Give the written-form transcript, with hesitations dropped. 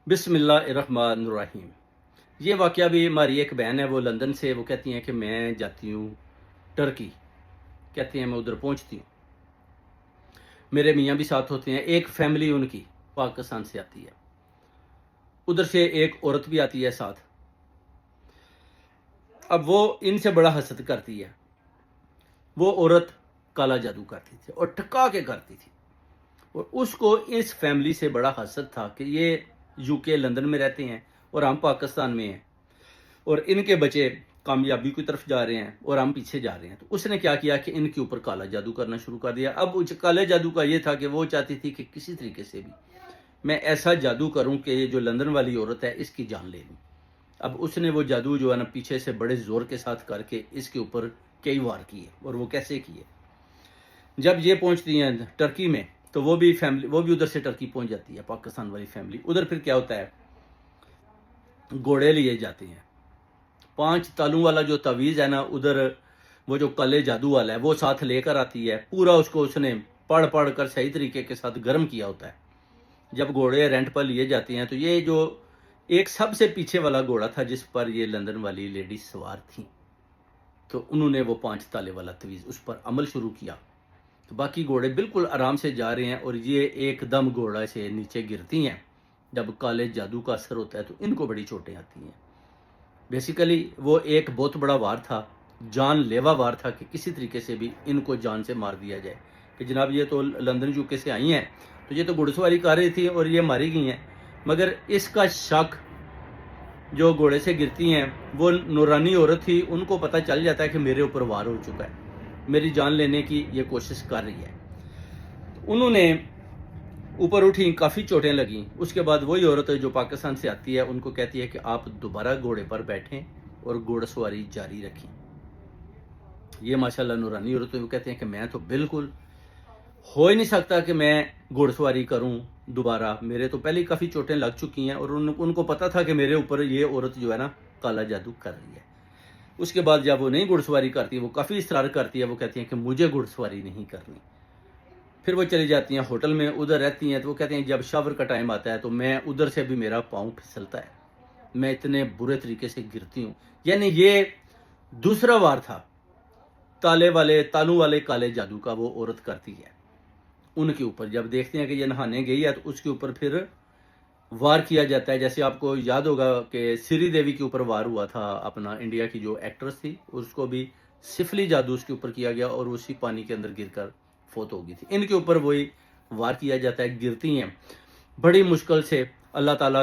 बिस्मिल्लाहिर्रहमानिर्रहीम। ये वाक़या भी हमारी एक बहन है, वो लंदन से, वो कहती हैं कि मैं जाती हूँ टर्की। कहती हैं मैं उधर पहुँचती हूँ, मेरे मियाँ भी साथ होते हैं। एक फैमिली उनकी पाकिस्तान से आती है, उधर से एक औरत भी आती है साथ। अब वो इनसे बड़ा हसद करती है। वो औरत काला जादू करती थी और ठका के करती थी, और उसको इस फैमिली से बड़ा हसद था कि ये यूके लंदन में रहते हैं और हम पाकिस्तान में हैं, और इनके बच्चे कामयाबी की तरफ जा रहे हैं और हम पीछे जा रहे हैं। तो उसने क्या किया कि इनके ऊपर काला जादू करना शुरू कर दिया। अब उस काले जादू का ये था कि वो चाहती थी कि किसी तरीके से भी मैं ऐसा जादू करूं कि ये जो लंदन वाली औरत है इसकी जान ले लूं। अब उसने वो जादू जो है ना पीछे से बड़े जोर के साथ करके इसके ऊपर कई वार किए। और वो कैसे किए, जब ये पहुंचती हैं टर्की में तो वो भी उधर से टर्की पहुंच जाती है, पाकिस्तान वाली फैमिली। उधर फिर क्या होता है, घोड़े लिए जाते हैं। 5 तालों वाला जो तवीज़ है ना, उधर वो जो काले जादू वाला है वो साथ लेकर आती है। पूरा उसको उसने पढ़ पढ़ कर सही तरीके के साथ गर्म किया होता है। जब घोड़े रेंट पर लिए जाते हैं तो ये जो एक सबसे पीछे वाला घोड़ा था जिस पर ये लंदन वाली लेडी सवार थी, तो उन्होंने वो 5 ताले वाला तवीज़ उस पर अमल शुरू किया। तो बाकी घोड़े बिल्कुल आराम से जा रहे हैं और ये एकदम घोड़ा से नीचे गिरती हैं। जब काले जादू का असर होता है तो इनको बड़ी चोटें आती हैं। बेसिकली वो एक बहुत बड़ा वार था, जान लेवा वार था कि किसी तरीके से भी इनको जान से मार दिया जाए कि जनाब ये तो लंदन यूके से आई हैं, तो ये तो घुड़सवारी कर रही थी और ये मारी गई हैं। मगर इसका शक जो घोड़े से गिरती हैं वो नूरानी औरत थी, उनको पता चल जाता है कि मेरे ऊपर वार हो चुका है, मेरी जान लेने की ये कोशिश कर रही है। तो उन्होंने ऊपर उठी, काफ़ी चोटें लगीं। उसके बाद वही औरत जो पाकिस्तान से आती है उनको कहती है कि आप दोबारा घोड़े पर बैठें और घोड़सवारी जारी रखें। ये माशाल्लाह नूरानी औरत वो कहते हैं कि मैं तो बिल्कुल हो ही नहीं सकता कि मैं घोड़सवारी करूं दोबारा, मेरे तो पहले ही काफ़ी चोटें लग चुकी हैं। और उनको पता था कि मेरे ऊपर ये औरत जो है ना काला जादू कर रही है। उसके बाद जब वो नहीं घुड़सवारी करती, वो काफ़ी इसरार करती है, वो कहती हैं कि मुझे घुड़सवारी नहीं करनी। फिर वो चली जाती हैं होटल में, उधर रहती हैं। तो वो कहते हैं जब शावर का टाइम आता है तो मैं उधर से भी मेरा पाँव फिसलता है, मैं इतने बुरे तरीके से गिरती हूँ। यानी ये दूसरा वार था तालू वाले काले जादू का वो औरत करती है उनके ऊपर। जब देखते हैं कि ये नहाने गई है तो उसके ऊपर फिर वार किया जाता है। जैसे आपको याद होगा कि श्री देवी के ऊपर वार हुआ था, अपना इंडिया की जो एक्ट्रेस थी उसको भी सिफली जादू उसके ऊपर किया गया और उसी पानी के अंदर गिरकर फौत हो गई थी। इनके ऊपर वही वार किया जाता है, गिरती हैं बड़ी मुश्किल से। अल्लाह ताला